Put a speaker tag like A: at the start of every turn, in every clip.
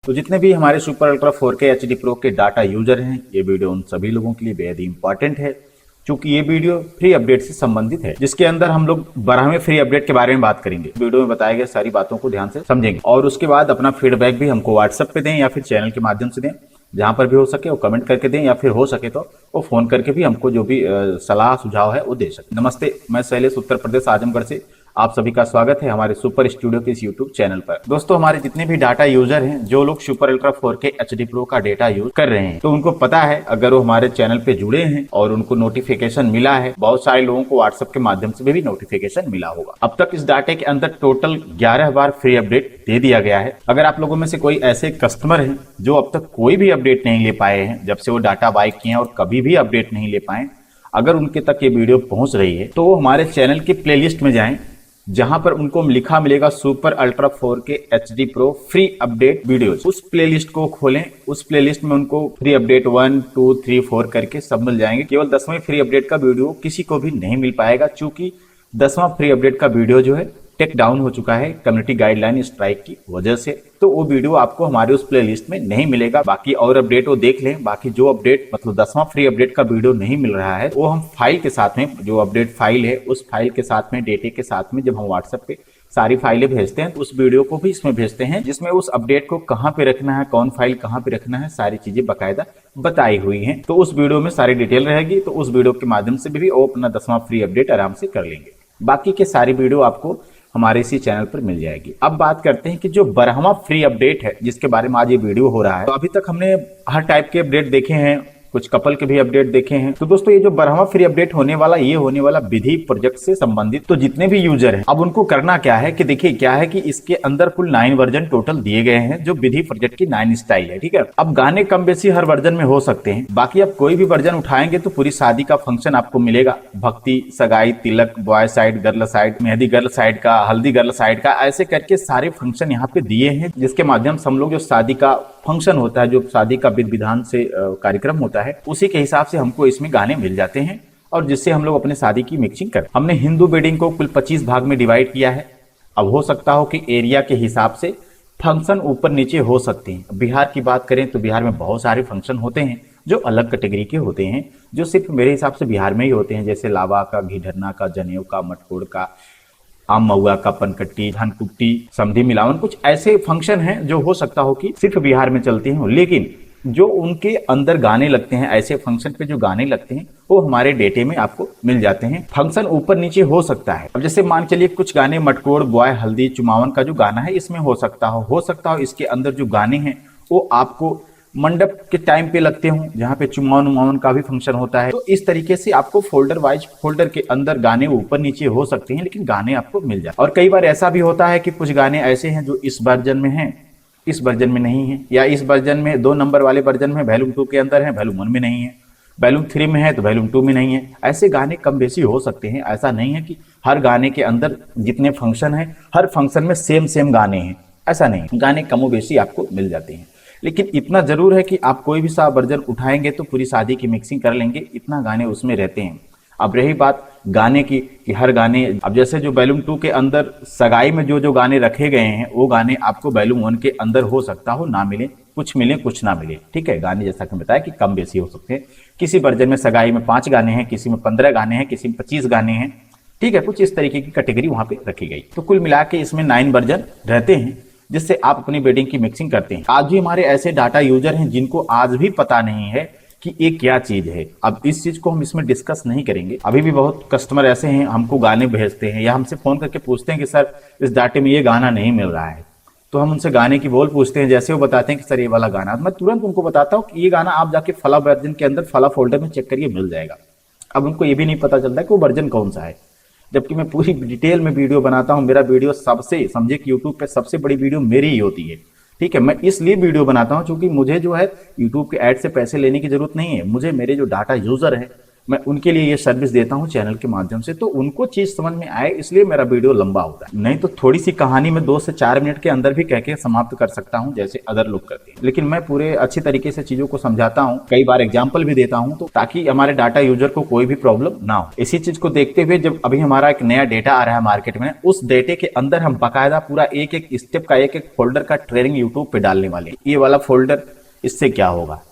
A: तो जितने भी हमारे super ultra 4K HD pro के डाटा यूजर हैं, ये वीडियो उन सभी लोगों के लिए बेहद ही इंपॉर्टेंट है, क्योंकि ये वीडियो फ्री अपडेट से संबंधित है, जिसके अंदर हम लोग 12वें फ्री अपडेट के बारे में बात करेंगे। वीडियो में बताए गए सारी बातों को ध्यान से समझेंगे और उसके बाद अपना फीडबैक भी हमको व्हाट्सएप पे दें या फिर चैनल के माध्यम से दें, जहां पर भी हो सके वो कमेंट करके दें या फिर हो सके तो वो फोन करके भी हमको जो भी सलाह सुझाव है वो दे सके। नमस्ते, मैं शैलेश उत्तर प्रदेश आजमगढ़ से आप सभी का स्वागत है हमारे सुपर स्टूडियो के इस यूट्यूब चैनल पर। दोस्तों, हमारे जितने भी डाटा यूजर हैं, जो लोग super ultra 4K HD pro का डेटा यूज कर रहे हैं, तो उनको पता है, अगर वो हमारे चैनल पे जुड़े हैं और उनको नोटिफिकेशन मिला है, बहुत सारे लोगों को व्हाट्सएप के माध्यम से भी नोटिफिकेशन मिला होगा। अब तक इस डाटे के अंदर टोटल 11 बार फ्री अपडेट दे दिया गया है। अगर आप लोगों में से कोई ऐसे कस्टमर हैं जो अब तक कोई भी अपडेट नहीं ले पाए हैं, जब से वो डाटा बाय किए हैं और कभी भी अपडेट नहीं ले पाए, अगर उनके तक ये वीडियो पहुंच रही है तो वो हमारे चैनल की प्लेलिस्ट में जाएं, जहां पर उनको लिखा मिलेगा super ultra 4K HD pro free update videos. उस प्लेलिस्ट को खोलें, उस प्लेलिस्ट में उनको फ्री अपडेट 1, 2, 3, 4 करके सब मिल जाएंगे। केवल 10वें फ्री अपडेट का वीडियो किसी को भी नहीं मिल पाएगा, क्योंकि 10वां फ्री अपडेट का वीडियो जो है टेक डाउन हो चुका है कम्युनिटी गाइडलाइन स्ट्राइक की वजह से। तो वो वीडियो आपको हमारे उस प्लेलिस्ट में नहीं मिलेगा। बाकी और अपडेट वो देख लें। बाकी जो अपडेट मतलब 10वां फ्री अपडेट का वीडियो नहीं मिल रहा है, वो हम फाइल के साथ में, जो अपडेट फाइल है उस फाइल के साथ में, डेटे के साथ में, जब हम व्हाट्सएप पे सारी फाइलें भेजते हैं तो उस वीडियो को भी इसमें भेजते हैं, जिसमें उस अपडेट को कहाँ पे रखना है, कौन फाइल कहाँ पे रखना है, सारी चीजें बकायदा बताई हुई हैं। तो उस वीडियो में सारी डिटेल रहेगी, तो उस वीडियो के माध्यम से भी वो अपना 10वां फ्री अपडेट आराम से कर लेंगे। बाकी के सारी वीडियो आपको हमारे इसी चैनल पर मिल जाएगी। अब बात करते हैं कि जो 12वां फ्री अपडेट है, जिसके बारे में आज ये वीडियो हो रहा है, तो अभी तक हमने हर टाइप के अपडेट देखे हैं, कुछ कपल के भी अपडेट देखे हैं। तो दोस्तों, ये जो 12वां फ्री अपडेट होने वाला, ये होने वाला विधि प्रोजेक्ट से संबंधित। तो जितने भी यूजर हैं, अब उनको करना क्या है कि देखिए क्या है कि इसके अंदर कुल 9 वर्जन टोटल दिए गए हैं, जो विधि प्रोजेक्ट की 9 स्टाइल है। ठीक है, अब गाने कम बेसी हर वर्जन में हो सकते हैं। बाकी आप कोई भी वर्जन उठाएंगे तो पूरी शादी का फंक्शन आपको मिलेगा। भक्ति, सगाई, तिलक, boy side, girl side, mehndi girl side का, हल्दी गर्ल साइड का, ऐसे करके सारे फंक्शन यहाँ पे दिए हैं, जिसके माध्यम से हम लोग जो शादी का फंक्शन होता है, जो शादी का विधि विधान से कार्यक्रम होता है, उसी के हिसाब से हमको इसमें गाने मिल जाते हैं और जिससे हम लोग अपने शादी की मिक्सिंग करते हैं। हमने हिंदू वेडिंग को कुल 25 भाग में डिवाइड किया है। अब हो सकता हो कि एरिया के हिसाब से फंक्शन ऊपर नीचे हो सकते हैं। बिहार की बात करें तो बिहार में बहुत सारे फंक्शन होते हैं जो अलग कैटेगरी के होते हैं, जो सिर्फ मेरे हिसाब से बिहार में ही होते हैं, जैसे लावा का, घीढरना का, जनेऊ का, मटकोड़ का, आम महुआ का, पनकट्टी, धनकुट्टी, समधी मिलावन, कुछ ऐसे फंक्शन हैं जो हो सकता हो कि सिर्फ बिहार में चलते हैं। लेकिन जो उनके अंदर गाने लगते हैं, ऐसे फंक्शन पे जो गाने लगते हैं, वो हमारे डेटे में आपको मिल जाते हैं। फंक्शन ऊपर नीचे हो सकता है। अब जैसे मान चलिए कुछ गाने मटकोड़, बॉय, हल्दी, चुमावन का जो गाना है इसमें हो सकता हो इसके अंदर जो गाने हैं वो आपको मंडप के टाइम पे लगते हों, जहाँ पे चुमावन उमावन का भी फंक्शन होता है। तो इस तरीके से आपको फोल्डर वाइज, फोल्डर के अंदर गाने ऊपर नीचे हो सकते हैं, लेकिन गाने आपको मिल जाते हैं। और कई बार ऐसा भी होता है कि कुछ गाने ऐसे हैं जो इस वर्जन में हैं, इस वर्जन में नहीं है, या इस वर्जन में 2 नंबर वाले वर्जन में वॉल्यूम 2 के अंदर है, वॉल्यूम 1 में नहीं है, वॉल्यूम 3 में है तो वॉल्यूम 2 में नहीं है। ऐसे गाने कम बेसी हो सकते हैं। ऐसा नहीं है कि हर गाने के अंदर जितने फंक्शन है, हर फंक्शन में सेम गाने हैं, ऐसा नहीं। गाने कमो बेसी आपको मिल जाते हैं, लेकिन इतना जरूर है कि आप कोई भी सा वर्जन उठाएंगे तो पूरी शादी की मिक्सिंग कर लेंगे, इतना गाने उसमें रहते हैं। अब रही बात गाने की कि हर गाने, अब जैसे जो वॉल्यूम 2 के अंदर सगाई में जो गाने रखे गए हैं, वो गाने आपको वॉल्यूम 1 के अंदर हो सकता हो ना मिले, कुछ मिले कुछ ना मिले। ठीक है, गाने जैसा कि बताया कि कम बेसी हो सकते हैं। किसी वर्जन में सगाई में 5 गाने हैं, किसी में 15 गाने हैं, किसी में 25 गाने हैं। ठीक है, कुछ इस तरीके की कैटेगरी वहां पे रखी गई। तो कुल मिला के इसमें 9 वर्जन रहते हैं, जिससे आप अपनी वेडिंग की मिक्सिंग करते हैं। आज भी हमारे ऐसे डाटा यूजर हैं जिनको आज भी पता नहीं है कि ये क्या चीज है। अब इस चीज को हम इसमें डिस्कस नहीं करेंगे। अभी भी बहुत कस्टमर ऐसे हैं, हमको गाने भेजते हैं या हमसे फोन करके पूछते हैं कि सर इस डाटे में ये गाना नहीं मिल रहा है। तो हम उनसे गाने की बोल पूछते हैं, जैसे वो बताते हैं कि सर ये वाला गाना, मैं तुरंत उनको बताता हूँ कि ये गाना आप जाके फला वर्जन के अंदर फला फोल्डर में चेक करिए, मिल जाएगा। अब उनको ये भी नहीं पता चलता कि वो वर्जन कौन सा है, जबकि मैं पूरी डिटेल में वीडियो बनाता हूँ। मेरा वीडियो सबसे, समझे कि यूट्यूब पे सबसे बड़ी वीडियो मेरी ही होती है। ठीक है, मैं इसलिए वीडियो बनाता हूँ क्योंकि मुझे जो है यूट्यूब के ऐड से पैसे लेने की जरूरत नहीं है। मुझे मेरे जो डाटा यूजर है, मैं उनके लिए ये सर्विस देता हूँ चैनल के माध्यम से, तो उनको चीज समझ में आए इसलिए मेरा वीडियो लंबा होता है। नहीं तो थोड़ी सी कहानी में 2 से 4 मिनट के अंदर भी कह के समाप्त कर सकता हूँ जैसे अदर लोग करते हैं, लेकिन मैं पूरे अच्छी तरीके से चीजों को समझाता हूँ, कई बार एग्जाम्पल भी देता हूँ, तो ताकि हमारे डाटा यूजर को कोई भी प्रॉब्लम ना हो। इसी चीज को देखते हुए जब अभी हमारा एक नया डेटा आ रहा है मार्केट में, उस डेटे के अंदर हम बाकायदा पूरा एक एक स्टेप का एक एक फोल्डर का ट्रेनिंग यूट्यूब पे डालने वाले हैं। ये वाला फोल्डर इससे क्या होगा,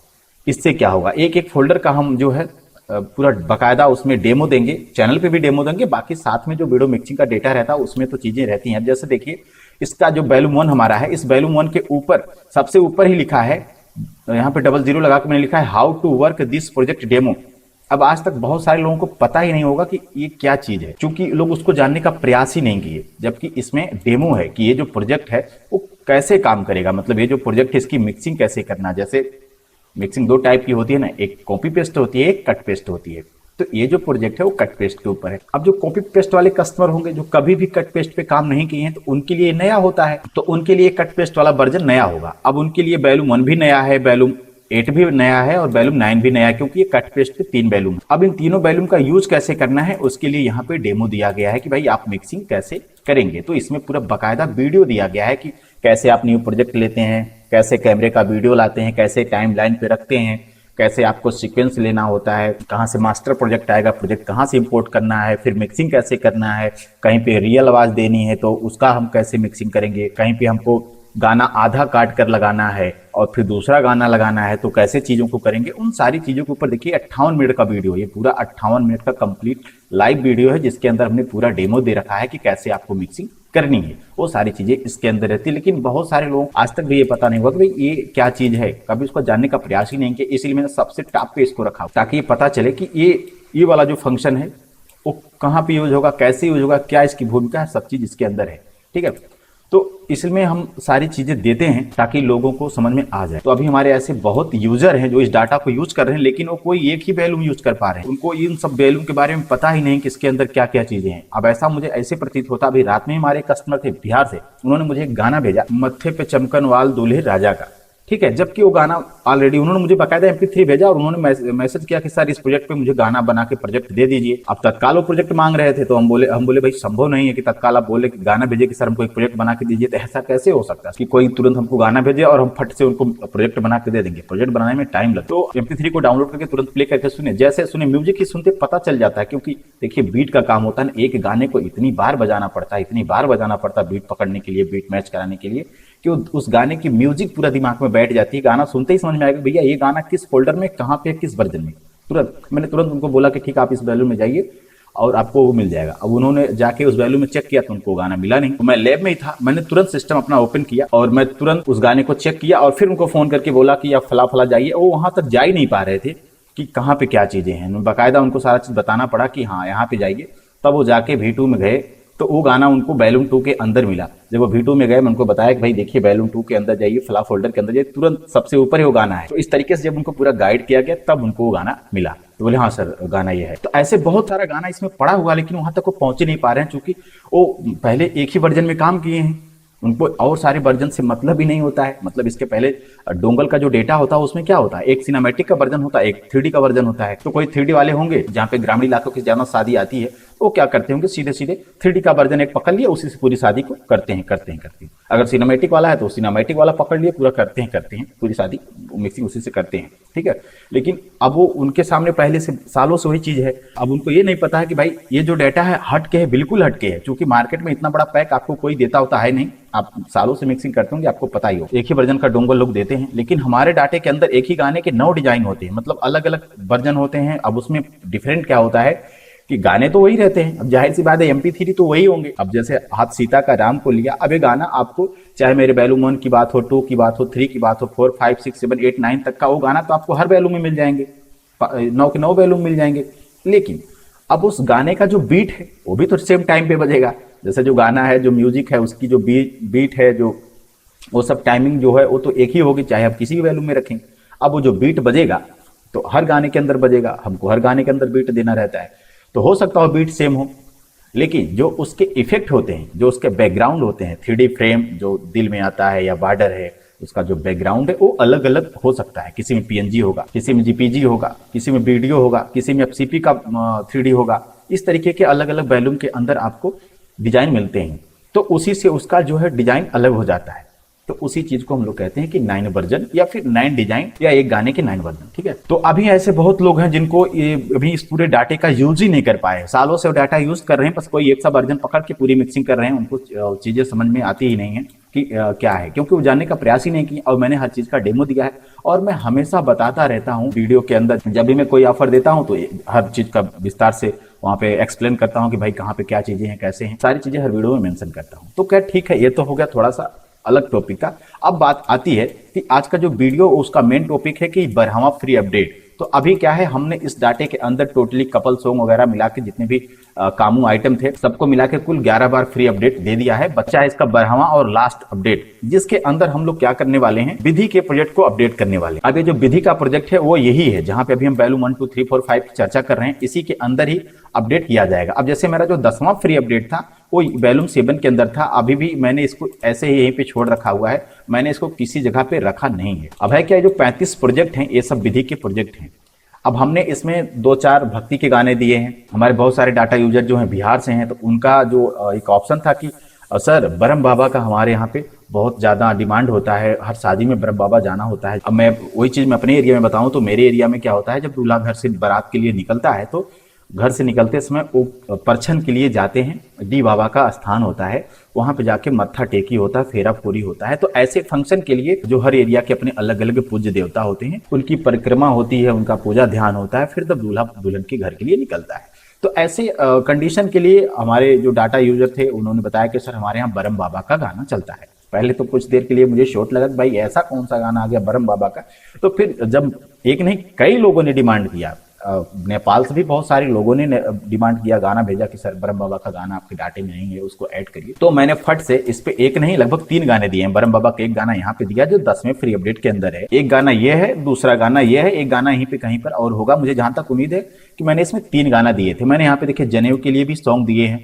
A: इससे क्या होगा, एक एक फोल्डर का हम जो है पूरा बकायदा उसमें डेमो देंगे, चैनल पे भी डेमो देंगे, बाकी साथ में जो वीडियो मिक्सिंग का डेटा रहता है उसमें तो चीजें रहती हैं। जैसे देखिए इसका जो वैल्यूम 1 हमारा है, इस वैल्यूम 1 के ऊपर सबसे ऊपर ही लिखा है, यहाँ पे 00 लगा के मैंने लिखा है how to work this project demo. अब आज तक बहुत सारे लोगों को पता ही नहीं होगा कि ये क्या चीज है, क्योंकि लोग उसको जानने का प्रयास ही नहीं किए, जबकि इसमें डेमो है कि ये जो प्रोजेक्ट है वो कैसे काम करेगा, मतलब ये जो प्रोजेक्ट है इसकी मिक्सिंग कैसे करना। जैसे मिक्सिंग 2 टाइप की होती है ना, एक कॉपी पेस्ट होती है, एक कट पेस्ट होती है। तो ये जो प्रोजेक्ट है वो कट पेस्ट के ऊपर है। अब जो कॉपी पेस्ट वाले कस्टमर होंगे जो कभी भी कट पेस्ट पे काम नहीं किए हैं, तो उनके लिए नया होता है, तो उनके लिए कट पेस्ट वाला वर्जन नया होगा। अब उनके लिए वैल्यूम 1 भी नया है, वैल्यूम 8 भी नया है और वैल्यूम 9 भी नया है, क्योंकि ये कट पेस्ट पे 3 वैल्यूम। अब इन तीनों वैल्यूम का यूज कैसे करना है उसके लिए यहाँ पे डेमो दिया गया है कि भाई आप मिक्सिंग कैसे करेंगे। तो इसमें पूरा बाकायदा वीडियो दिया गया है कि कैसे आप न्यू प्रोजेक्ट लेते हैं, कैसे कैमरे का वीडियो लाते हैं, कैसे टाइम लाइन पे रखते हैं, कैसे आपको सीक्वेंस लेना होता है, कहाँ से मास्टर प्रोजेक्ट आएगा, प्रोजेक्ट कहाँ से इंपोर्ट करना है, फिर मिक्सिंग कैसे करना है, कहीं पे रियल आवाज देनी है तो उसका हम कैसे मिक्सिंग करेंगे, कहीं पे हमको गाना आधा काट कर लगाना है और फिर दूसरा गाना लगाना है तो कैसे चीजों को करेंगे। उन सारी चीजों के ऊपर देखिए 58 मिनट का वीडियो, ये पूरा 58 मिनट का कंप्लीट लाइव वीडियो है, जिसके अंदर हमने पूरा डेमो दे रखा है कि कैसे आपको मिक्सिंग करनी है। वो सारी चीजें इसके अंदर रहती है, लेकिन बहुत सारे लोग आज तक भी ये पता नहीं हुआ कि भाई ये क्या चीज है, कभी उसको जानने का प्रयास ही नहीं किया। इसलिए मैंने सबसे टॉप पे इसको रखा ताकि ये पता चले कि ये वाला जो फंक्शन है वो कहाँ पे यूज होगा, कैसे यूज होगा, क्या इसकी भूमिका है, सब चीज इसके अंदर है। ठीक है, तो इसमें हम सारी चीजें देते हैं ताकि लोगों को समझ में आ जाए। तो अभी हमारे ऐसे बहुत यूजर हैं जो इस डाटा को यूज कर रहे हैं, लेकिन वो कोई एक ही वैल्यूम यूज कर पा रहे हैं, उनको इन सब वैल्यूम के बारे में पता ही नहीं कि इसके अंदर क्या क्या चीजें हैं। अब ऐसा मुझे ऐसे प्रतीत होता, अभी रात में हमारे कस्टमर थे बिहार से, उन्होंने मुझे एक गाना भेजा, मत्थे पे चमकन वाल दूल्हे राजा का। ठीक है, जबकि वो गाना ऑलरेडी उन्होंने मुझे बाकायदा MP3 भेजा और उन्होंने मैसेज किया कि सर इस प्रोजेक्ट पे मुझे गाना बना के प्रोजेक्ट दे दीजिए। अब तत्काल वो प्रोजेक्ट मांग रहे थे, तो हम बोले भाई संभव नहीं है कि तत्काल आप बोले कि गाना भेजे कि सर हमको एक प्रोजेक्ट बना के दीजिए, तो ऐसा कैसे हो सकता है कि कोई तुरंत हमको गाना भेजे और हम फट से उनको प्रोजेक्ट बना के दे देंगे। प्रोजेक्ट बनाने में टाइम लगता है। तो MP3 को डाउनलोड करके तुरंत प्ले करके सुने, जैसे सुने म्यूजिक ही सुनते पता चल जाता है, क्योंकि देखिए बीट का काम होता है ना, एक गाने को इतनी बार बजाना पड़ता है, इतनी बार बजाना पड़ता है बीट पकड़ने के लिए, बीट मैच कराने के लिए, कि उस गाने की म्यूजिक पूरा दिमाग में बैठ जाती है। गाना सुनते ही समझ में आएगा भैया ये गाना किस फोल्डर में, कहाँ पे, किस वर्जन में। मैंने तुरंत उनको बोला कि ठीक आप इस वैल्यू में जाइए और आपको वो मिल जाएगा। अब उन्होंने जाके उस वैल्यू में चेक किया तो उनको गाना मिला नहीं। तो मैं लैब में ही था, मैंने तुरंत सिस्टम अपना ओपन किया और मैं तुरंत उस गाने को चेक किया और फिर उनको फोन करके बोला कि आप फला फला जाइए। वो वहां तक जा ही नहीं पा रहे थे कि कहाँ पे क्या चीजें हैं, बाकायदा उनको सारा चीज बताना पड़ा कि हाँ यहाँ पे जाइए। तब वो जाके V2 में गए तो वो गाना उनको वैल्यूम 2 के अंदर मिला। जब वो V2 में गए मैं उनको बताया कि भाई देखिए वैल्यूम 2 के अंदर जाइए, फला फोल्डर के अंदर जाइए, तुरंत सबसे ऊपर ही वो गाना है। तो इस तरीके से जब उनको पूरा गाइड किया गया तब उनको वो गाना मिला। तो बोले हाँ सर गाना ये है। तो ऐसे बहुत सारा गाना इसमें पड़ा हुआ, लेकिन वहां तक वो पहुंच नहीं पा रहे हैं, क्योंकि वो पहले एक ही वर्जन में काम किए हैं, उनको और सारे वर्जन से मतलब ही नहीं होता है। मतलब इसके पहले डोंगल का जो डेटा होता है उसमें क्या होता है, एक सिनेमैटिक का वर्जन होता है, एक 3D का वर्जन होता है। तो कोई 3D वाले होंगे जहाँ पे ग्रामीण इलाकों की ज्यादा शादी आती है, वो क्या करते होंगे, सीधे सीधे 3D का वर्जन एक पकड़ लिया, उसी से पूरी शादी को करते हैं। अगर सिनेमैटिक वाला है तो सिनेमैटिक वाला पकड़ लिया, पूरा करते हैं पूरी शादी मिक्सिंग उसी से करते हैं। ठीक है, लेकिन अब वो उनके सामने पहले से सालों से वही चीज है। अब उनको ये नहीं पता है कि भाई ये जो डेटा है हट के है, बिल्कुल हट के है, क्योंकि मार्केट में इतना बड़ा पैक आपको कोई देता होता है नहीं। आप सालों से मिक्सिंग करते होंगे, आपको पता ही हो, एक ही वर्जन का डोंगल लोग देते हैं, लेकिन हमारे डाटे के अंदर एक ही गाने के 9 डिजाइन होते हैं, मतलब अलग अलग वर्जन होते हैं। अब उसमें डिफरेंट क्या होता है कि गाने तो वही रहते हैं, अब जाहिर सी बात है MP3 तो वही होंगे। अब जैसे हाथ सीता का राम को लिया, अब ये गाना आपको चाहे मेरे वैल्यूम 1 की बात हो, 2 की बात हो, 3 की बात हो, 4, 5, 6, 7, 8, 9 तक का वो गाना तो आपको हर वैल्यू में मिल जाएंगे, 9 के 9 वैल्यू मिल जाएंगे। लेकिन अब उस गाने का जो बीट है वो भी तो सेम टाइम पे बजेगा। जैसे जो गाना है, जो म्यूजिक है, उसकी जो बीट है, जो वो सब टाइमिंग जो है वो तो एक ही होगी, चाहे आप किसी भी वैल्यू में रखें। अब वो जो बीट बजेगा तो हर गाने के अंदर बजेगा, हमको हर गाने के अंदर बीट देना रहता है। तो हो सकता हो बीट सेम हो, लेकिन जो उसके इफेक्ट होते हैं, जो उसके बैकग्राउंड होते हैं, 3D फ्रेम जो दिल में आता है, या बॉर्डर है, उसका जो बैकग्राउंड है वो अलग अलग हो सकता है। किसी में पीएनजी होगा, किसी में जीपीजी होगा, किसी में वीडियो होगा, किसी में एफसीपी का 3D होगा। इस तरीके के अलग अलग बैलून के अंदर आपको डिजाइन मिलते हैं, तो उसी से उसका जो है डिजाइन अलग हो जाता है। तो उसी चीज को हम लोग कहते हैं कि 9 वर्जन या फिर 9 डिजाइन या एक गाने के 9 वर्जन। ठीक है, तो अभी ऐसे बहुत लोग हैं जिनको ये अभी इस पूरे डाटे का यूज ही नहीं कर पाए, सालों से वो डाटा यूज कर रहे हैं, बस कोई एक सा वर्जन पकड़ के पूरी मिक्सिंग कर रहे हैं, उनको चीजें समझ में आती ही नहीं है कि क्या है, क्योंकि वो जानने का प्रयास ही नहीं किया। और मैंने हर चीज का डेमो दिया है और मैं हमेशा बताता रहता हूँ वीडियो के अंदर, जब भी मैं कोई ऑफर देता हूँ तो हर चीज का विस्तार से वहाँ पे एक्सप्लेन करता हूँ कि भाई कहाँ पे क्या चीजें हैं, कैसे हैं, सारी चीजें हर वीडियो में मेंशन करता हूँ। तो क्या ठीक है, ये तो हो गया थोड़ा सा अलग टॉपिक का। अब बात आती है कि आज का जो वीडियो उसका मेन टॉपिक है कि 12वां फ्री अपडेट। तो अभी क्या है, हमने इस डाटे के अंदर टोटली कपल सॉन्ग वगैरह मिला के जितने भी कामू आइटम थे सबको मिला के कुल 11 बार फ्री अपडेट दे दिया है। बच्चा है इसका 12वां और लास्ट अपडेट, जिसके अंदर हम लोग क्या करने वाले हैं, विधि के प्रोजेक्ट को अपडेट करने वाले हैं। अब ये जो विधि का प्रोजेक्ट है वो यही है जहां पे अभी हम वैल्यू 1 2 3 4 5 की चर्चा कर रहे हैं, इसी के अंदर ही अपडेट किया जाएगा। अब जैसे मेरा जो 10वां फ्री अपडेट था वो वैल्यूम 7 के अंदर था, अभी भी मैंने इसको ऐसे ही यहीं पे छोड़ रखा हुआ है, मैंने इसको किसी जगह पे रखा नहीं है। अब है क्या, जो 35 प्रोजेक्ट हैं ये सब विधि के प्रोजेक्ट हैं। अब हमने इसमें 2-4 भक्ति के गाने दिए हैं। हमारे बहुत सारे डाटा यूजर जो हैं बिहार से हैं, तो उनका जो एक ऑप्शन था कि सर ब्रह्म बाबा का हमारे यहाँ पे बहुत ज़्यादा डिमांड होता है, हर शादी में ब्रह्म बाबा जाना होता है। अब मैं वही चीज़ मैं अपने एरिया में बताऊँ तो मेरे एरिया में क्या होता है, जब दूल्हा घर से बारात के लिए निकलता है तो घर से निकलते समय वो परछन के लिए जाते हैं, डी बाबा का स्थान होता है, वहां पे जाके मत्था टेकी होता है, फेरा फोरी होता है। तो ऐसे फंक्शन के लिए जो हर एरिया के अपने अलग अलग पूज्य देवता होते हैं उनकी परिक्रमा होती है, उनका पूजा ध्यान होता है, फिर तब दूल्हा दुल्हन के घर के लिए निकलता है। तो ऐसे कंडीशन के लिए हमारे जो डाटा यूजर थे उन्होंने बताया कि सर हमारे यहाँ ब्रह्म बाबा का गाना चलता है। पहले तो कुछ देर के लिए मुझे शॉट लगा भाई ऐसा कौन सा गाना आ गया ब्रह्म बाबा का। तो फिर जब एक नहीं कई लोगों ने डिमांड किया, नेपाल से भी बहुत सारे लोगों ने डिमांड किया, गाना भेजा कि सर ब्रह्म बाबा का गाना आपके डाटे में नहीं है, उसको ऐड करिए। तो मैंने फट से इस पे एक नहीं लगभग 3 गाने दिए हैं। ब्रह्म बाबा का एक गाना यहाँ पे दिया जो 10वें फ्री अपडेट के अंदर है, एक गाना ये है, दूसरा गाना ये है, एक गाना यहीं पे कहीं पर और होगा। मुझे जहां तक उम्मीद है कि मैंने इसमें 3 गाना दिए थे। मैंने यहाँ पे देखिए जनेऊ के लिए भी सॉन्ग दिए हैं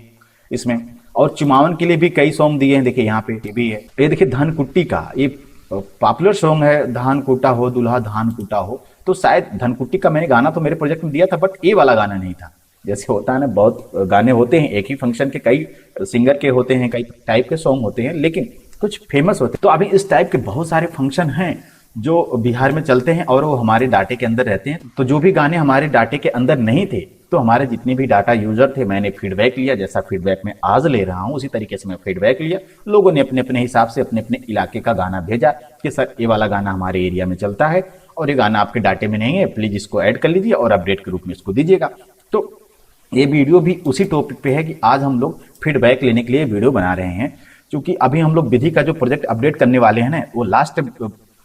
A: इसमें, और चुमावन के लिए भी कई सॉन्ग दिए हैं। देखिए यहाँ पे ये भी है, ये देखिए धन कुट्टी का, ये पॉपुलर सॉन्ग है, धान कूटा हो दुल्हा धान कूटा हो। तो शायद धनकुट्टी का मैंने गाना तो मेरे प्रोजेक्ट में दिया था, बट ये वाला गाना नहीं था। जैसे होता है ना, बहुत गाने होते हैं एक ही फंक्शन के, कई सिंगर के होते हैं, कई टाइप के सॉन्ग होते हैं, लेकिन कुछ फेमस होते हैं। तो अभी इस टाइप के बहुत सारे फंक्शन हैं जो बिहार में चलते हैं और वो हमारे डाटे के अंदर रहते हैं। तो जो भी गाने हमारे डाटे के अंदर नहीं थे, तो हमारे जितने भी डाटा यूजर थे, मैंने फीडबैक लिया, जैसा फीडबैक मैं आज ले रहा हूं उसी तरीके से मैं फीडबैक लिया। लोगों ने अपने अपने हिसाब से अपने अपने इलाके का गाना भेजा कि सर ये वाला गाना हमारे एरिया में चलता है और ये गाना आपके डाटे में नहीं है, प्लीज इसको ऐड कर लीजिए और अपडेट के रूप में इसको दीजिएगा। तो ये वीडियो भी उसी टॉपिक पे है कि आज हम लोग फीडबैक लेने के लिए वीडियो बना रहे हैं, क्योंकि अभी हम लोग विधि का जो प्रोजेक्ट अपडेट करने वाले हैं ना, वो लास्ट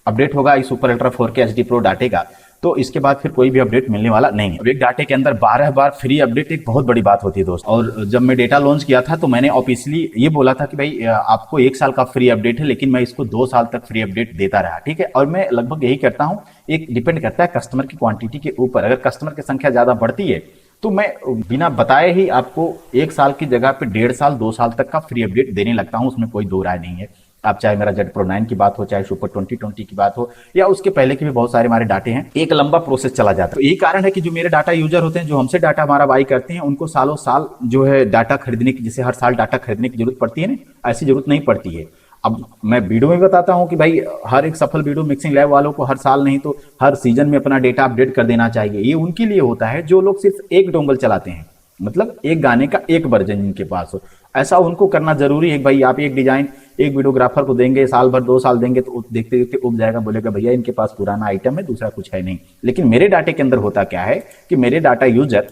A: अपडेट होगा इस super ultra 4K HD pro डाटे का। तो इसके बाद फिर कोई भी अपडेट मिलने वाला नहीं है। एक डाटे के अंदर 12 बार फ्री अपडेट एक बहुत बड़ी बात होती है दोस्त। और जब मैं डेटा लॉन्च किया था तो मैंने ऑफिशियली ये बोला था कि भाई आपको 1 साल का फ्री अपडेट है, लेकिन मैं इसको 2 साल तक फ्री अपडेट देता रहा। ठीक है, और मैं लगभग यही करता हूँ। एक डिपेंड करता है कस्टमर की क्वांटिटी के ऊपर। अगर कस्टमर की संख्या ज्यादा बढ़ती है तो मैं बिना बताए ही आपको 1 साल की जगह पे 1.5 साल 2 साल तक का फ्री अपडेट देने लगता हूँ, उसमें कोई दो राय नहीं है। आप चाहे मेरा Z Pro 9 की बात हो, चाहे सुपर 2020 की बात हो, या उसके पहले के भी बहुत सारे हमारे डाटे हैं, एक लंबा प्रोसेस चला जाता है। तो यही कारण है कि जो मेरे डाटा यूजर होते हैं, जो हमसे डाटा हमारा बाई करते हैं, उनको सालों साल जो है डाटा खरीदने की, जैसे हर साल डाटा खरीदने की जरूरत पड़ती है ना, ऐसी जरूरत नहीं पड़ती है। अब मैं वीडियो में बताता हूं कि भाई हर एक सफल वीडियो मिक्सिंग लैब वालों को हर साल नहीं तो हर सीजन में अपना डेटा अपडेट कर देना चाहिए। ये उनके लिए होता है जो लोग सिर्फ एक डोंगल चलाते हैं, मतलब एक गाने का एक वर्जन जिनके पास हो। ऐसा उनको करना जरूरी है। भाई आप एक डिजाइन एक वीडियोग्राफर को देंगे, साल भर 2 साल देंगे, तो देखते देखते उब जाएगा, बोलेगा भैया इनके पास पुराना आइटम है, दूसरा कुछ है नहीं। लेकिन मेरे डाटे के अंदर होता क्या है कि मेरे डाटा यूजर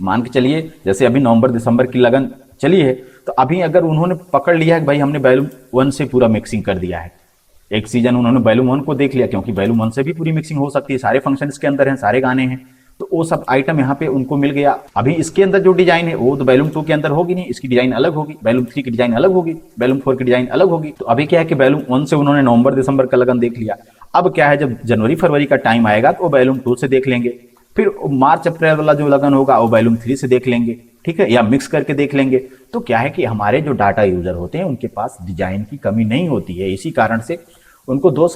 A: मान के चलिए, जैसे अभी नवंबर दिसंबर की लगन चली है, तो अभी अगर उन्होंने पकड़ लिया है कि भाई हमने वैल्यूम 1 से पूरा मिक्सिंग कर दिया है, एक सीजन उन्होंने वैल्यूम 1 को देख लिया, क्योंकि वैल्यूम 1 से भी पूरी मिक्सिंग हो सकती है, सारे फंक्शन इसके अंदर हैं, सारे गाने हैं, तो वो सब आइटम यहाँ पे उनको मिल गया। अभी इसके अंदर जो डिजाइन है वो तो वैल्यूम 2 के अंदर होगी नहीं, इसकी डिजाइन अलग होगी, वैल्यूम 3 की डिजाइन अलग होगी, वैल्यूम 4 की डिजाइन अलग होगी। तो अभी क्या है कि वैल्यूम 1 से उन्होंने नवंबर दिसंबर का लगन देख लिया। अब क्या है, जब जनवरी फरवरी का टाइम आएगा तो वैल्यूम 2 से देख लेंगे, फिर मार्च अप्रैल वाला जो लगन होगा वो वैल्यूम 3 से देख लेंगे, ठीक है, या मिक्स करके देख लेंगे। तो क्या है कि हमारे जो डाटा यूजर होते हैं उनके पास डिजाइन की कमी नहीं होती है, इसी कारण से उनको 2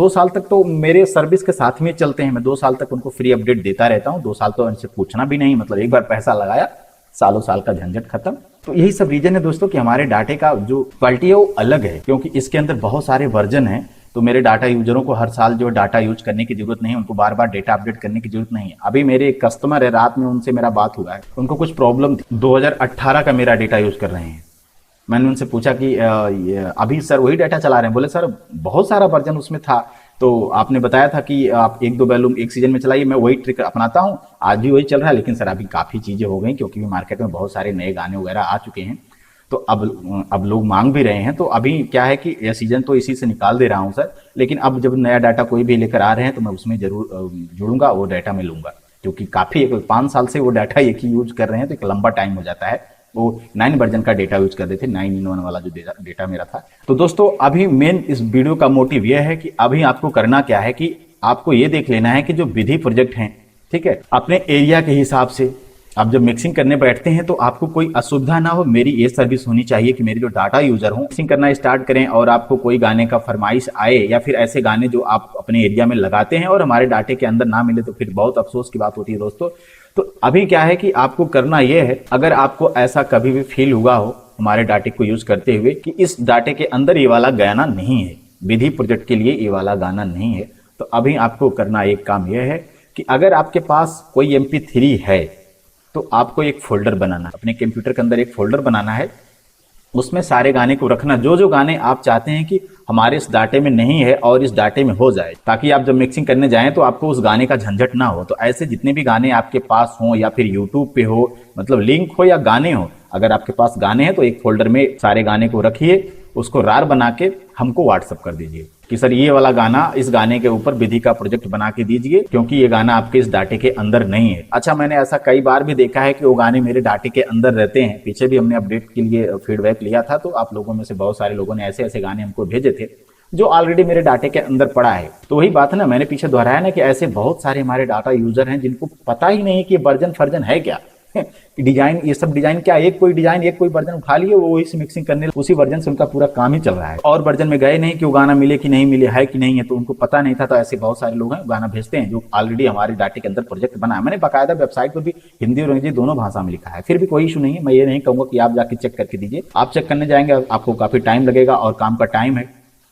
A: साल तक तो मेरे सर्विस के साथ में चलते हैं। मैं 2 साल तक उनको फ्री अपडेट देता रहता हूँ। 2 साल तो उनसे पूछना भी नहीं, मतलब एक बार पैसा लगाया, सालों साल का झंझट खत्म। तो यही सब रीजन है दोस्तों कि हमारे डाटे का जो क्वालिटी है वो अलग है, क्योंकि इसके अंदर बहुत सारे वर्जन हैं। तो मेरे डाटा यूजरों को हर साल जो डाटा यूज करने की जरूरत नहीं है, उनको बार बार डेटा अपडेट करने की जरूरत नहीं है। अभी मेरे एक कस्टमर है, रात में उनसे मेरा बात हुआ है, उनको कुछ प्रॉब्लम थी, 2018 का मेरा डेटा यूज कर रहे हैं। मैंने उनसे पूछा कि अभी सर वही डाटा चला रहे हैं? बोले सर बहुत सारा वर्जन उसमें था, तो आपने बताया था कि आप 1-2 वॉल्यूम एक सीजन में चलाइए, मैं वही ट्रिक अपनाता हूँ, आज भी वही चल रहा है। लेकिन सर अभी काफ़ी चीज़ें हो गई, क्योंकि मार्केट में बहुत सारे नए गाने वगैरह आ चुके हैं, तो अब लोग मांग भी रहे हैं। तो अभी क्या है कि यह सीजन तो इसी से निकाल दे रहा हूँ सर, लेकिन अब जब नया डाटा कोई भी लेकर आ रहे हैं तो मैं उसमें जरूर जुड़ूंगा, वो डाटा मैं लूंगा, क्योंकि काफ़ी 5 साल से वो डाटा एक ही यूज कर रहे हैं, तो एक लंबा टाइम हो जाता है। वो 9 वर्जन का डेटा यूज करते थे, 9-in-1 वाला जो डेटा मेरा था। तो दोस्तों अभी मेन इस वीडियो का मोटिव यह है कि अभी आपको करना क्या है कि आपको ये देख लेना है कि जो विधि प्रोजेक्ट हैं, ठीक है, अपने एरिया के हिसाब से आप जब मिक्सिंग करने बैठते हैं तो आपको कोई असुविधा ना हो। मेरी ये सर्विस होनी चाहिए कि मेरे जो डाटा यूजर हों मिक्सिंग करना स्टार्ट करें और आपको कोई गाने का फरमाइश आए या फिर ऐसे गाने जो आप अपने एरिया में लगाते हैं और हमारे डाटे के अंदर ना मिले, तो फिर बहुत अफसोस की बात होती है दोस्तों। तो अभी क्या है कि आपको करना यह है, अगर आपको ऐसा कभी भी फील हुआ हो हमारे डाटे को यूज करते हुए कि इस डाटे के अंदर ये वाला गाना नहीं है, विधि प्रोजेक्ट के लिए ये वाला गाना नहीं है, तो अभी आपको करना एक काम यह है कि अगर आपके पास कोई MP3 है तो आपको एक फोल्डर बनाना है, अपने कंप्यूटर के अंदर एक फोल्डर बनाना है, उसमें सारे गाने को रखना, जो जो गाने आप चाहते हैं कि हमारे इस डाटे में नहीं है और इस डाटे में हो जाए, ताकि आप जब मिक्सिंग करने जाएं तो आपको उस गाने का झंझट ना हो। तो ऐसे जितने भी गाने आपके पास हों या फिर यूट्यूब पे हो, मतलब लिंक हो या गाने हो, अगर आपके पास गाने हैं तो एक फोल्डर में सारे गाने को रखिए, उसको रार बना के हमको व्हाट्सअप कर दीजिए कि सर ये वाला गाना, इस गाने के ऊपर विधि का प्रोजेक्ट बना के दीजिए, क्योंकि ये गाना आपके इस डाटे के अंदर नहीं है। अच्छा, मैंने ऐसा कई बार भी देखा है कि वो गाने मेरे डाटे के अंदर रहते हैं। पीछे भी हमने अपडेट के लिए फीडबैक लिया था, तो आप लोगों में से बहुत सारे लोगों ने ऐसे ऐसे गाने हमको भेजे थे जो ऑलरेडी मेरे डाटे के अंदर पड़ा है। तो वही बात है ना, मैंने पीछे दोहराया ना कि ऐसे बहुत सारे हमारे डाटा यूजर हैं जिनको पता ही नहीं कि वर्जन फर्जन है क्या, डिजाइन, ये सब डिजाइन क्या, एक कोई डिजाइन, एक कोई वर्जन उठा लिए, वो इस मिक्सिंग करने, उसी वर्जन से उनका पूरा काम ही चल रहा है, और वर्जन में गए नहीं कि वो गाना मिले कि नहीं मिले, है कि नहीं है, तो उनको पता नहीं था। तो ऐसे बहुत सारे लोग हैं गाना भेजते हैं जो ऑलरेडी हमारे डाटे के अंदर प्रोजेक्ट बना है। मैंने बाकायदा वेबसाइट पर भी हिंदी और अंग्रेजी दोनों भाषा में लिखा है, फिर भी कोई इशू नहीं है। मैं ये नहीं कहूंगा कि आप जाके चेक करके दीजिए, आप चेक करने जाएंगे आपको काफी टाइम लगेगा और काम का टाइम है,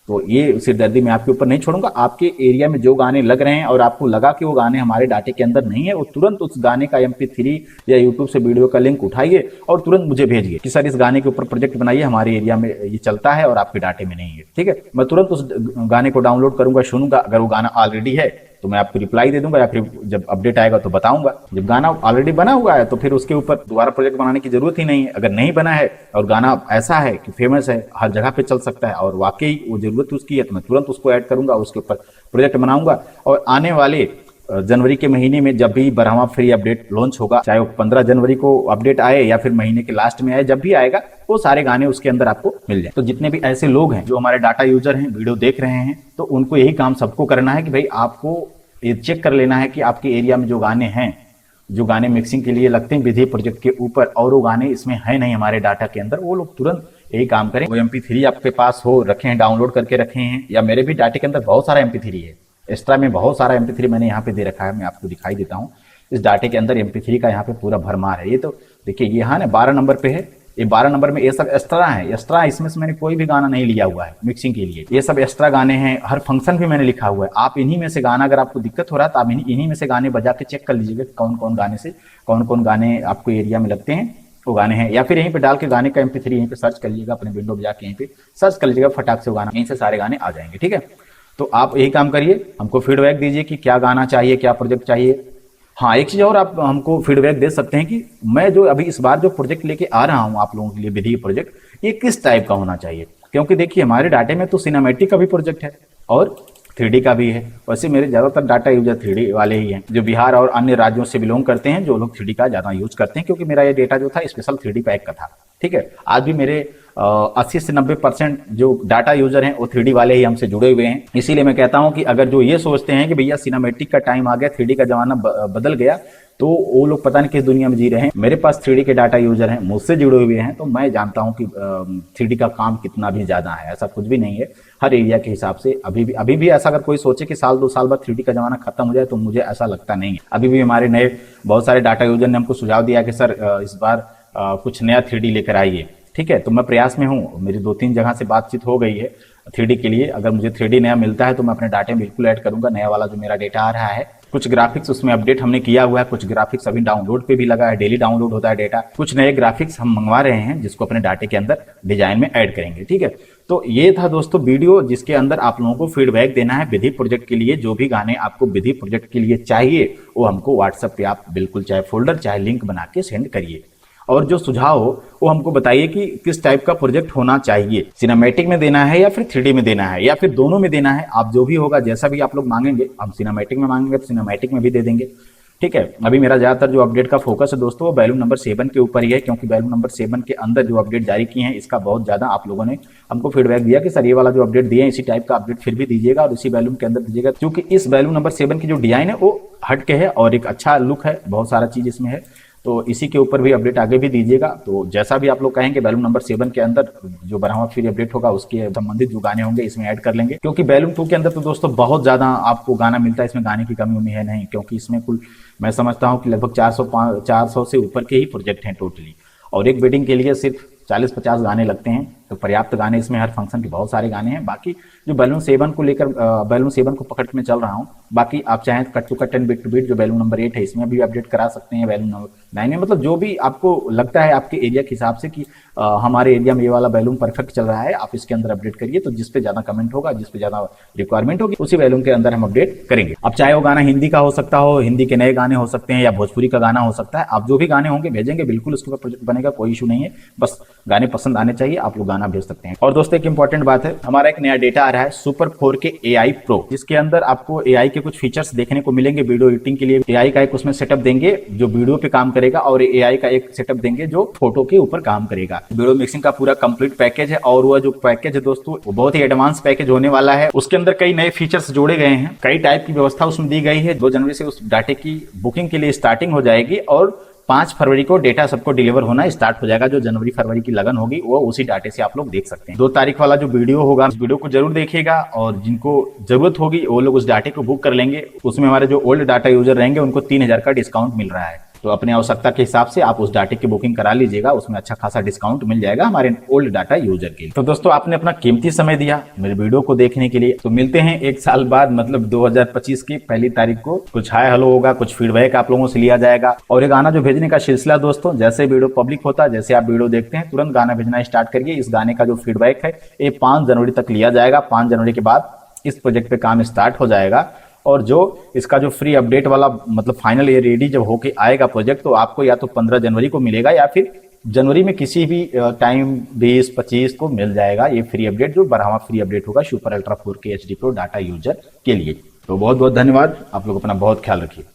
A: तो ये सिरदर्दी मैं आपके ऊपर नहीं छोड़ूंगा। आपके एरिया में जो गाने लग रहे हैं और आपको लगा कि वो गाने हमारे डाटे के अंदर नहीं है, वो तुरंत उस गाने का MP3 या यूट्यूब से वीडियो का लिंक उठाइए और तुरंत मुझे भेजिए कि सर इस गाने के ऊपर प्रोजेक्ट बनाइए, हमारे एरिया में ये चलता है और आपके डाटे में नहीं है, ठीक है। मैं तुरंत उस गाने को डाउनलोड करूंगा, सुनूंगा, अगर वो गाना ऑलरेडी है तो मैं आपको रिप्लाई दे दूंगा, या फिर जब अपडेट आएगा तो बताऊंगा। जब गाना ऑलरेडी बना हुआ है तो फिर उसके ऊपर दोबारा प्रोजेक्ट बनाने की जरूरत ही नहीं है। अगर नहीं बना है और गाना ऐसा है कि फेमस है, हर जगह पे चल सकता है और वाकई वो जरूरत उसकी है, तो मैं तुरंत उसको ऐड करूंगा, उसके ऊपर प्रोजेक्ट बनाऊंगा। और आने वाले जनवरी के महीने में जब भी 12वां फ्री अपडेट लॉन्च होगा, चाहे वो 15 जनवरी को अपडेट आए या फिर महीने के लास्ट में आए, जब भी आएगा वो सारे गाने उसके अंदर आपको मिल जाए। तो जितने भी ऐसे लोग हैं जो हमारे डाटा यूजर हैं, वीडियो देख रहे हैं, तो उनको यही काम सबको करना है कि भाई आपको ये चेक कर लेना है कि आपके एरिया में जो गाने हैं, जो गाने मिक्सिंग के लिए लगते हैं विधि प्रोजेक्ट के ऊपर, और वो गाने इसमें है नहीं हमारे डाटा के अंदर, वो लोग तुरंत यही काम करें। वो MP3 आपके पास हो, रखे हैं, डाउनलोड करके रखे हैं, या मेरे भी डाटे के अंदर बहुत सारा MP3 है, एक्स्ट्रा में बहुत सारा MP3 मैंने यहाँ पे दे रखा है, मैं आपको दिखाई देता हूँ। इस डाटे के अंदर MP3 का यहाँ पे पूरा भरमार है। ये तो देखिए, ये यहाँ ना 12 नंबर पे है, ये 12 नंबर में ये सब एक्स्ट्रा है, एक्स्ट्रा, इसमें से मैंने कोई भी गाना नहीं लिया हुआ है मिक्सिंग के लिए, ये सब एक्स्ट्रा गाने हैं। हर फंक्शन भी मैंने लिखा हुआ है, आप इन्हीं में से गाना, अगर आपको दिक्कत हो रहा है तो आप इन्हीं में से गाने बजा के चेक कर लीजिएगा कौन कौन गाने से कौन कौन गाने आपको एरिया में लगते हैं, वो गाने हैं। या फिर यहीं पे डाल के गाने का MP3 यहीं पे सर्च कर लीजिएगा, अपने विंडो में जाके यहीं पे सर्च कर लीजिएगा, फटाक से वो गाना, यहीं से सारे गाने आ जाएंगे, ठीक है। तो आप यही काम करिए, हमको फीडबैक दीजिए कि क्या गाना चाहिए, क्या प्रोजेक्ट चाहिए। हाँ, एक चीज और आप हमको फीडबैक दे सकते हैं कि मैं जो अभी इस बार जो प्रोजेक्ट लेके आ रहा हूँ आप लोगों के लिए, विधि प्रोजेक्ट, ये किस टाइप का होना चाहिए। क्योंकि देखिए, हमारे डाटे में तो सिनेमैटिक का भी प्रोजेक्ट है और 3D का भी है। वैसे मेरे ज्यादातर डाटा यूजर 3D वाले ही हैं, जो बिहार और अन्य राज्यों से बिलोंग करते हैं, जो लोग 3D का ज्यादा यूज करते हैं, क्योंकि मेरा ये डेटा जो था स्पेशल 3D पैक का था, ठीक है। आज भी मेरे 80 से 90% जो डाटा यूजर हैं वो 3D वाले ही हमसे जुड़े हुए हैं। इसीलिए मैं कहता हूं कि अगर जो ये सोचते हैं कि भैया सिनेमैटिक का टाइम आ गया, 3D का जमाना बदल गया, तो वो लोग पता नहीं किस दुनिया में जी रहे हैं। मेरे पास 3D के डाटा यूजर हैं, मुझसे जुड़े हुए हैं, तो मैं जानता हूं कि 3D का काम कितना भी ज्यादा है। ऐसा कुछ भी नहीं है, हर एरिया के हिसाब से अभी भी ऐसा अगर कोई सोचे कि साल 2 साल बाद 3D का जमाना खत्म हो जाए, तो मुझे ऐसा लगता नहीं है। अभी भी हमारे नए बहुत सारे डाटा यूजर ने हमको सुझाव दिया कि सर इस बार कुछ नया 3D लेकर आइए। ठीक है, तो मैं प्रयास में हूँ, मेरी 2-3 जगह से बातचीत हो गई है 3D के लिए। अगर मुझे 3D नया मिलता है तो मैं अपने डाटे में बिल्कुल ऐड करूंगा। नया वाला जो मेरा डेटा आ रहा है, कुछ ग्राफिक्स उसमें अपडेट हमने किया हुआ है, कुछ ग्राफिक्स अभी डाउनलोड पे भी लगा है, डेली डाउनलोड होता है डेटा। कुछ नए ग्राफिक्स हम मंगवा रहे हैं जिसको अपने डाटे के अंदर डिजाइन में ऐड करेंगे। ठीक है, तो ये था दोस्तों वीडियो, जिसके अंदर आप लोगों को फीडबैक देना है विधि प्रोजेक्ट के लिए। जो भी गाने आपको विधि प्रोजेक्ट के लिए चाहिए वो हमको व्हाट्सएप पे आप बिल्कुल चाहे फोल्डर चाहे लिंक बना के सेंड करिए। और जो सुझाव हो वो हमको बताइए कि किस टाइप का प्रोजेक्ट होना चाहिए, सिनेमैटिक में देना है या फिर 3D में देना है या फिर दोनों में देना है। आप जो भी होगा, जैसा भी आप लोग मांगेंगे, हम सिनेमैटिक में मांगेंगे तो सिनेमैटिक में भी दे देंगे। ठीक है, अभी मेरा ज्यादातर जो अपडेट का फोकस है दोस्तों वो बैलून नंबर 7 के ऊपर ही है, क्योंकि बैलून नंबर 7 के अंदर जो अपडेट जारी किए हैं इसका बहुत ज्यादा आप लोगों ने हमको फीडबैक दिया कि सर ये वाला जो अपडेट दिए हैं इसी टाइप का अपडेट फिर भी दीजिएगा और इसी बैलून के अंदर दीजिएगा, क्योंकि इस बैलून नंबर 7 की जो डिजाइन है वो हटके है और एक अच्छा लुक है, बहुत सारा चीज इसमें है। तो इसी के ऊपर भी अपडेट आगे भी दीजिएगा। तो जैसा भी आप लोग कहेंगे बैलून नंबर 7 के अंदर जो 12वां फ्री अपडेट होगा उसके संबंधित जो गाने होंगे इसमें ऐड कर लेंगे, क्योंकि बैलून 2 के अंदर तो दोस्तों बहुत ज्यादा आपको गाना मिलता है, इसमें गाने की कमी उम्मीद है नहीं, क्योंकि इसमें कुल मैं समझता हूं कि लगभग 400 से ऊपर के ही प्रोजेक्ट हैं टोटली, और एक वेडिंग के लिए सिर्फ 40-50 गाने लगते हैं, तो पर्याप्त गाने इसमें, हर फंक्शन के बहुत सारे गाने हैं। बाकी जो बैलून 7 को लेकर बैलून 7 को पकड़ के मैं चल रहा हूँ, बाकी आप चाहें cut to cut 10 bit to bit जो बैलून नंबर 8 है इसमें भी अपडेट करा सकते हैं, बैलून नंबर 9 में, मतलब जो भी आपको लगता है आपके एरिया के हिसाब से कि हमारे एरिया में ये वाला बैलून परफेक्ट चल रहा है, आप इसके अंदर अपडेट करिए। तो जिस पे ज्यादा कमेंट होगा, जिस पे ज्यादा रिक्वायरमेंट होगी, उसी बैलून के अंदर हम अपडेट करेंगे। अब चाहे वो गाना हिंदी का हो सकता हो, हिंदी के नए गाने हो सकते हैं, या भोजपुरी का गाना हो सकता है, आप जो भी गाने होंगे भेजेंगे, बिल्कुल उसके ऊपर प्रोजेक्ट बनेगा, कोई इशू नहीं है। बस गाने पसंद आने चाहिए, आप लोग गाना भेज सकते हैं। और दोस्तों एक इंपॉर्टेंट बात है, हमारा एक नया डेटा आ रहा है सुपर 4K AI Pro, जिसके अंदर आपको AI के कुछ फीचर्स देखने को मिलेंगे। वीडियो एडिटिंग के लिए AI का एक उसमें सेटअप देंगे जो वीडियो पे काम करेगा, और AI का एक सेटअप देंगे जो फोटो के ऊपर काम करेगा। वीडियो मिक्सिंग का पूरा कंप्लीट पैकेज है, और वह जो पैकेज है दोस्तों वो बहुत ही एडवांस पैकेज होने वाला है। उसके अंदर कई नए फीचर्स जोड़े गए हैं, कई टाइप की व्यवस्था उसमें दी गई है। 2 जनवरी से उस डाटे की बुकिंग के लिए स्टार्टिंग हो जाएगी, और 5 फरवरी को डेटा सबको डिलीवर होना स्टार्ट हो जाएगा। जो जनवरी फरवरी की लगन होगी वो उसी डाटे से आप लोग देख सकते हैं। 2 तारीख वाला जो वीडियो होगा, उस वीडियो को जरूर देखिएगा, और जिनको जरूरत होगी वो लोग उस डाटे को बुक कर लेंगे। उसमें हमारे जो ओल्ड डाटा यूजर रहेंगे उनको 3000 का डिस्काउंट मिल रहा है, तो अपने आवश्यकता के हिसाब से आप उस डाटे की बुकिंग करा लीजिएगा, उसमें अच्छा खासा डिस्काउंट मिल जाएगा हमारे ओल्ड डाटा यूजर के लिए। तो दोस्तों आपने अपना कीमती समय दिया मेरे वीडियो को देखने के लिए, तो मिलते हैं 1 साल बाद, मतलब 2025 की 1 तारीख को। कुछ हाय हेलो होगा, कुछ फीडबैक आप लोगों से लिया जाएगा, और ये गाना जो भेजने का सिलसिला दोस्तों, जैसे वीडियो पब्लिक होता है, जैसे आप वीडियो देखते हैं तुरंत गाना भेजना स्टार्ट करिए। इस गाने का जो फीडबैक है ये 5 जनवरी तक लिया जाएगा। 5 जनवरी के बाद इस प्रोजेक्ट पे काम स्टार्ट हो जाएगा, और जो इसका जो फ्री अपडेट वाला मतलब फाइनल ये रेडी जब होके आएगा प्रोजेक्ट, तो आपको या तो 15 जनवरी को मिलेगा या फिर जनवरी में किसी भी टाइम 20-25 को मिल जाएगा ये फ्री अपडेट, जो 12वां फ्री अपडेट होगा super ultra 4K HD Pro data user के लिए। तो बहुत बहुत धन्यवाद, आप लोग अपना बहुत ख्याल रखिए।